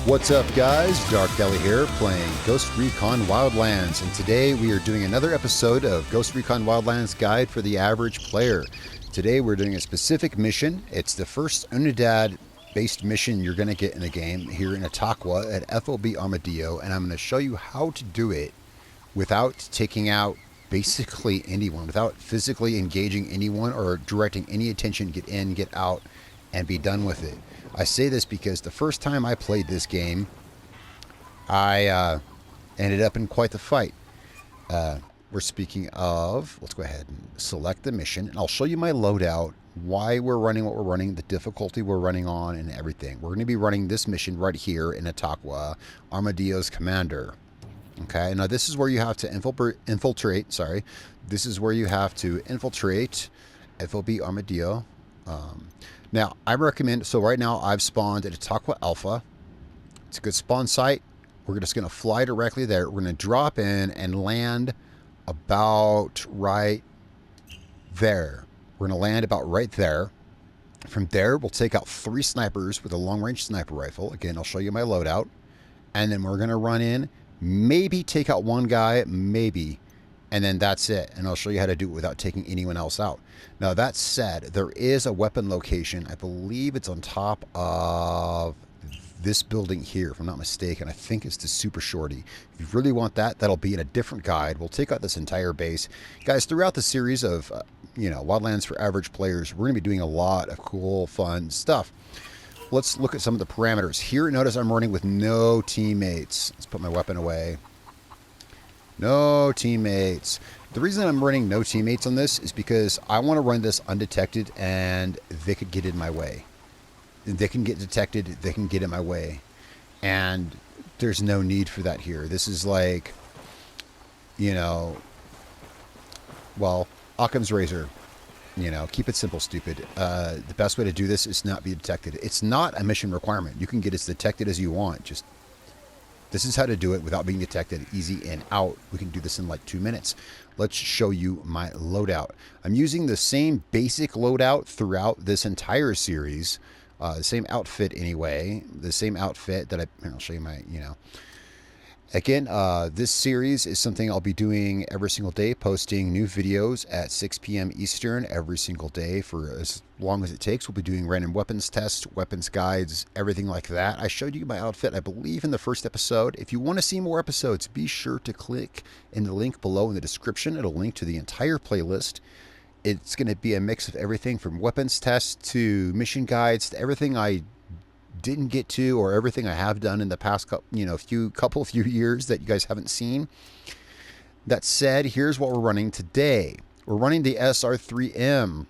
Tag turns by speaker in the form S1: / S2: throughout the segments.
S1: What's up, guys? Dark Kelly here, playing Ghost Recon Wildlands, and today we are doing another episode of Ghost Recon Wildlands Guide for the Average Player. Today we're doing a specific mission. It's the first Unidad-based mission you're going to get in the game here in Itacua at FOB Armadillo, and I'm going to show you how to do it without taking out basically anyone, without physically engaging anyone or directing any attention. Get in, get out, and be done with it. I say this because the first time I played this game, I ended up in quite the fight. We're speaking of, let's go ahead and select the mission, and I'll show you my loadout, why we're running what we're running, the difficulty we're running on, and everything. We're going to be running this mission right here in Itacua, Armadillo's commander. Okay, now this is where you have to infiltrate, this is where you have to infiltrate FOB Armadillo. Now, I recommend, so right now I've spawned at Itacua Alpha. It's a good spawn site. We're just going to fly directly there. We're going to drop in and land about right there. We're going to land about right there. From there, we'll take out 3 snipers with a long-range sniper rifle. Again, I'll show you my loadout. And then we're going to run in, maybe take out 1 guy, maybe. And then that's it. And I'll show you how to do it without taking anyone else out. Now, that said, there is a weapon location. I believe it's on top of this building here, if I'm not mistaken. I think it's the Super Shorty. If you really want that, that'll be in a different guide. We'll take out this entire base. Guys, throughout the series of, Wildlands for Average Players, we're going to be doing a lot of cool, fun stuff. Let's look at some of the parameters. Here, notice I'm running with no teammates. Let's put my weapon away. No teammates. The reason I'm running no teammates on this is because I want to run this undetected, and they could get in my way. They can get detected, they can get in my way. And there's no need for that here. This is like, Occam's razor. Keep it simple, stupid. The best way to do this is not be detected. It's not a mission requirement. You can get as detected as you want. Just this is how to do it without being detected. Easy and out. We can do this in like 2 minutes. Let's show you my loadout. I'm using the same basic loadout throughout this entire series. The same outfit anyway. The same outfit that I'll show you my, Again, this series is something I'll be doing every single day, posting new videos at 6 p.m. Eastern every single day for as long as it takes. We'll be doing random weapons tests, weapons guides, everything like that. I showed you my outfit, I believe, in the first episode. If you want to see more episodes, be sure to click in the link below in the description. It'll link to the entire playlist. It's going to be a mix of everything from weapons tests to mission guides to everything I didn't get to, or everything I have done in the past few years that you guys haven't seen. That said, here's what we're running today. We're running the SR3M,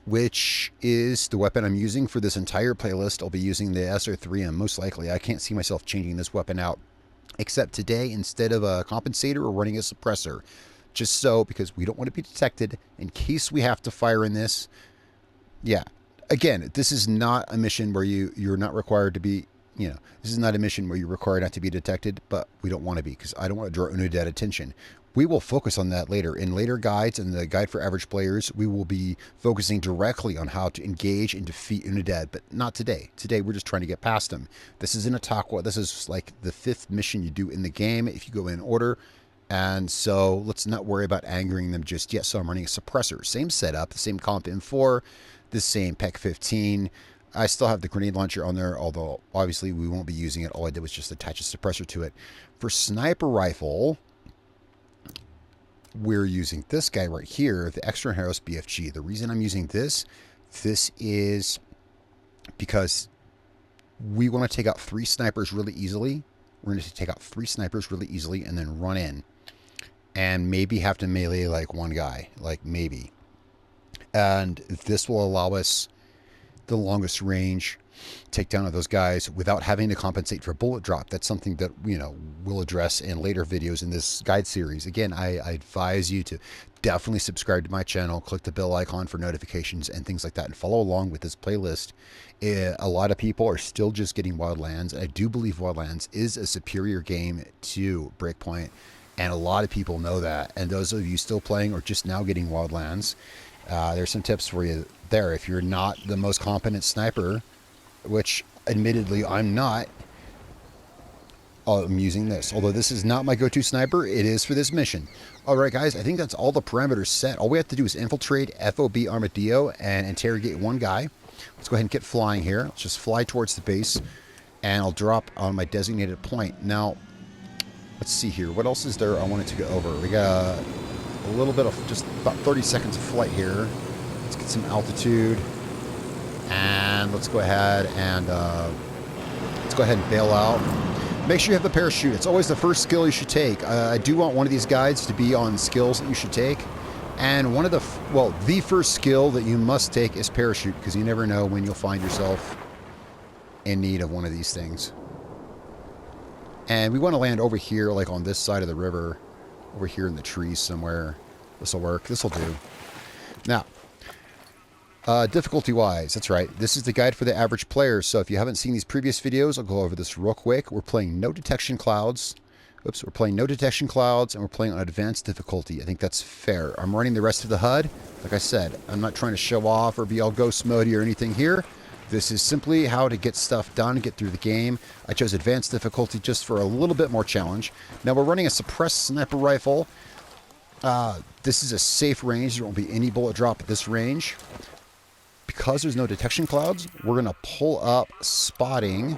S1: which is the weapon I'm using for this entire playlist. I'll be using the SR3M most likely. I can't see myself changing this weapon out, except today, instead of a compensator, we're running a suppressor. Just so, because we don't want to be detected in case we have to fire in this. Yeah. Again, this is not a mission where you're not required to be, this is not a mission where you're required not to be detected, but we don't want to be, because I don't want to draw Unidad attention. We will focus on that later. In later guides and the guide for average players, we will be focusing directly on how to engage and defeat Unidad, but not today. Today, we're just trying to get past them. This is in Itacua. This is like the 5th mission you do in the game if you go in order. And so let's not worry about angering them just yet. So I'm running a suppressor. Same setup, the same comp M4, the same PEC 15. I still have the grenade launcher on there, although obviously we won't be using it. All I did was just attach a suppressor to it. For sniper rifle, we're using this guy right here, the Extra Harris BFG. The reason I'm using this is because we want to take out 3 snipers really easily. We're going to take out 3 snipers really easily and then run in. And maybe have to melee like 1 guy, like maybe. And this will allow us the longest range takedown of those guys without having to compensate for bullet drop. That's something that, we'll address in later videos in this guide series. Again, I advise you to definitely subscribe to my channel, click the bell icon for notifications and things like that, and follow along with this playlist. A lot of people are still just getting Wildlands. I do believe Wildlands is a superior game to Breakpoint, and a lot of people know that. And those of you still playing or just now getting Wildlands, there's some tips for you there. If you're not the most competent sniper, which admittedly I'm not, I'm using this. Although this is not my go-to sniper, it is for this mission. Alright guys, I think that's all the parameters set. All we have to do is infiltrate FOB Armadillo and interrogate one guy. Let's go ahead and get flying here. Let's just fly towards the base, and I'll drop on my designated point. Now, let's see here. What else is there I wanted to go over? We got a little bit of, just about 30 seconds of flight here. Let's get some altitude. And let's go ahead and bail out. Make sure you have a parachute. It's always the first skill you should take. I do want one of these guides to be on skills that you should take. And one of the, well, the first skill that you must take is parachute, because you never know when you'll find yourself in need of one of these things. And we want to land over here, like on this side of the river, over here in the trees somewhere. This will work. This will do. Now, difficulty-wise, that's right. This is the guide for the average player. So if you haven't seen these previous videos, I'll go over this real quick. We're playing no detection clouds. Oops, we're playing no detection clouds, and we're playing on advanced difficulty. I think that's fair. I'm running the rest of the HUD. Like I said, I'm not trying to show off or be all ghost mode-y or anything here. This is simply how to get stuff done, get through the game. I chose advanced difficulty just for a little bit more challenge. Now we're running a suppressed sniper rifle. This is a safe range. There won't be any bullet drop at this range. Because there's no detection clouds, we're going to pull up spotting.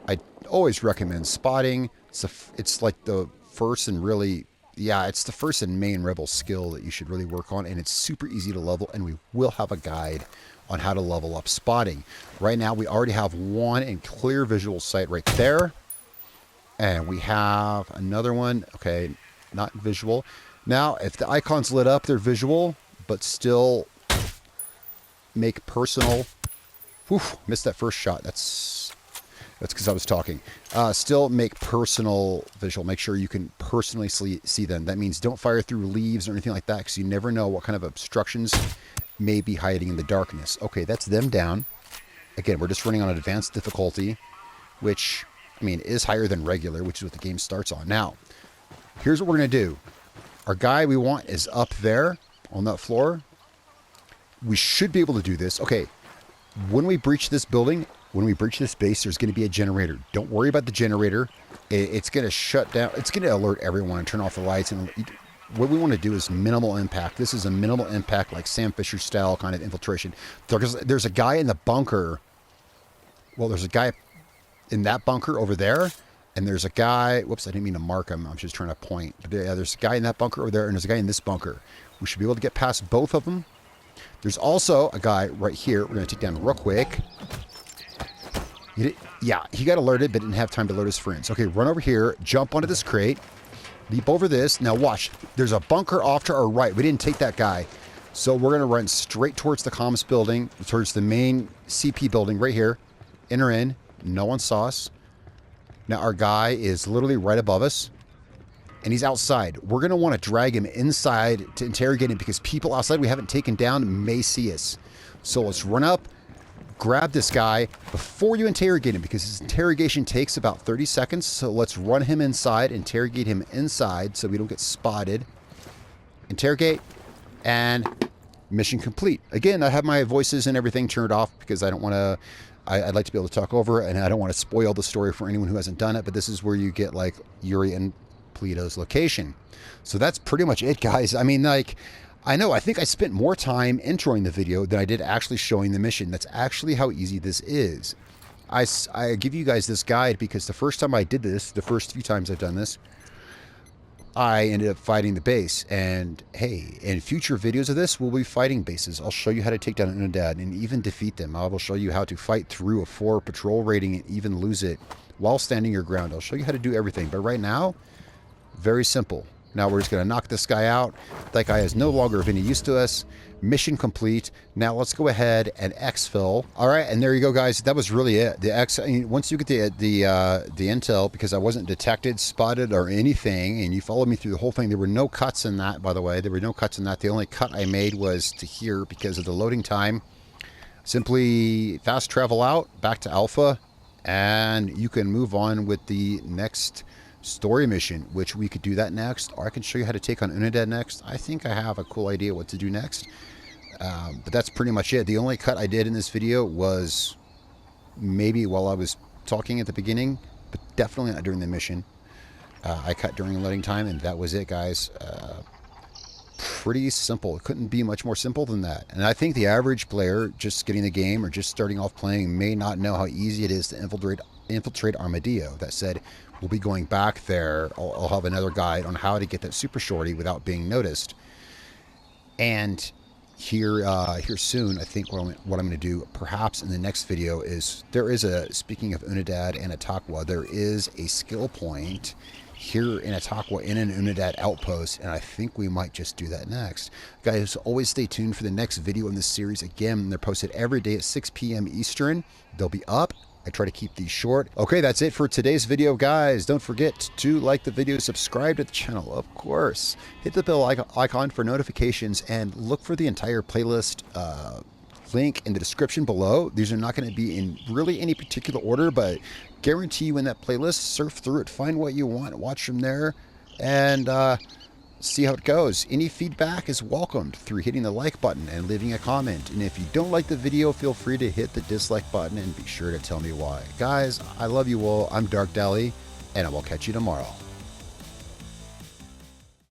S1: I always recommend spotting. It's like the first and really, yeah, it's the first and main rebel skill that you should really work on, and it's super easy to level, and we will have a guide on how to level up spotting. Right now, we already have one in clear visual sight right there, and we have another one, okay, not visual. Now, if the icon's lit up, they're visual, but still make personal. Whew, missed that first shot. That's because I was talking. Still make personal visual. Make sure you can personally see them. That means don't fire through leaves or anything like that, because you never know what kind of obstructions may be hiding in the darkness. Okay, that's them down. Again, we're just running on advanced difficulty, which, I mean, is higher than regular, which is what the game starts on. Now, here's what we're going to do. Our guy we want is up there on that floor. We should be able to do this. Okay, when we breach this building, when we breach this base, there's going to be a generator. Don't worry about the generator. It's going to shut down. It's going to alert everyone and turn off the lights. And what we want to do is minimal impact. This is a minimal impact, like Sam Fisher style kind of infiltration. There's a guy in the bunker. Well, there's a guy in that bunker over there. And there's a guy, whoops, I didn't mean to mark him. I'm just trying to point. But yeah, there's a guy in that bunker over there, and there's a guy in this bunker. We should be able to get past both of them. There's also a guy right here we're going to take down real quick. Yeah, he got alerted, but didn't have time to alert his friends. Okay, run over here, jump onto this crate, leap over this. Now watch, there's a bunker off to our right. We didn't take that guy. So we're going to run straight towards the comms building, towards the main CP building right here. Enter in. No one saw us. Now our guy is literally right above us, and he's outside. We're going to want to drag him inside to interrogate him, because people outside we haven't taken down may see us. So let's run up, grab this guy before you interrogate him, because his interrogation takes about 30 seconds. So let's run him inside, interrogate him inside so we don't get spotted. Interrogate, and mission complete. Again, I have my voices and everything turned off because I don't want to... I'd like to be able to talk over it, and I don't want to spoil the story for anyone who hasn't done it, but this is where you get, like, Yuri and Polito's location. So that's pretty much it, guys. I mean, like, I know, I think I spent more time introing the video than I did actually showing the mission. That's actually how easy this is. I give you guys this guide because the first time I did this, the first few times I've done this, I ended up fighting the base. And hey, in future videos of this, we'll be fighting bases. I'll show you how to take down an Unidad and even defeat them. I will show you how to fight through a 4 patrol rating and even lose it while standing your ground. I'll show you how to do everything. But right now, very simple. Now we're just going to knock this guy out. That guy is no longer of any use to us. Mission complete. Now let's go ahead and exfil. All right, and there you go, guys. That was really it. Once you get the intel, because I wasn't detected, spotted, or anything, and you followed me through the whole thing. There were no cuts in that, by the way. There were no cuts in that. The only cut I made was to here because of the loading time. Simply fast travel out, back to Alpha, and you can move on with the next story mission, which we could do that next, or I can show you how to take on Unidad next. I think I have a cool idea what to do next, but that's pretty much it. The only cut I did in this video was maybe while I was talking at the beginning, but definitely not during the mission. I cut during loading time, and that was it, guys. Pretty simple. It couldn't be much more simple than that. And I think the average player just getting the game or just starting off playing may not know how easy it is to infiltrate Armadillo. That said, we'll be going back there. I'll have another guide on how to get that super shorty without being noticed. And here soon, I think what I'm going to do, perhaps in the next video, is speaking of Unidad and Itacua, there is a skill point here in Itacua in an Unidad outpost, and I think we might just do that next. Guys, always stay tuned for the next video in this series. Again, they're posted every day at 6 p.m. Eastern. They'll be up. I try to keep these short. Okay, that's it for today's video, guys. Don't forget to like the video, subscribe to the channel, of course. Hit the bell icon for notifications, and look for the entire playlist link in the description below. These are not going to be in really any particular order, but guarantee you in that playlist, surf through it, find what you want, watch from there, and see how it goes. Any feedback is welcomed through hitting the like button and leaving a comment. And if you don't like the video, feel free to hit the dislike button and be sure to tell me why. Guys, I love you all. I'm Dark Deli, and I will catch you tomorrow.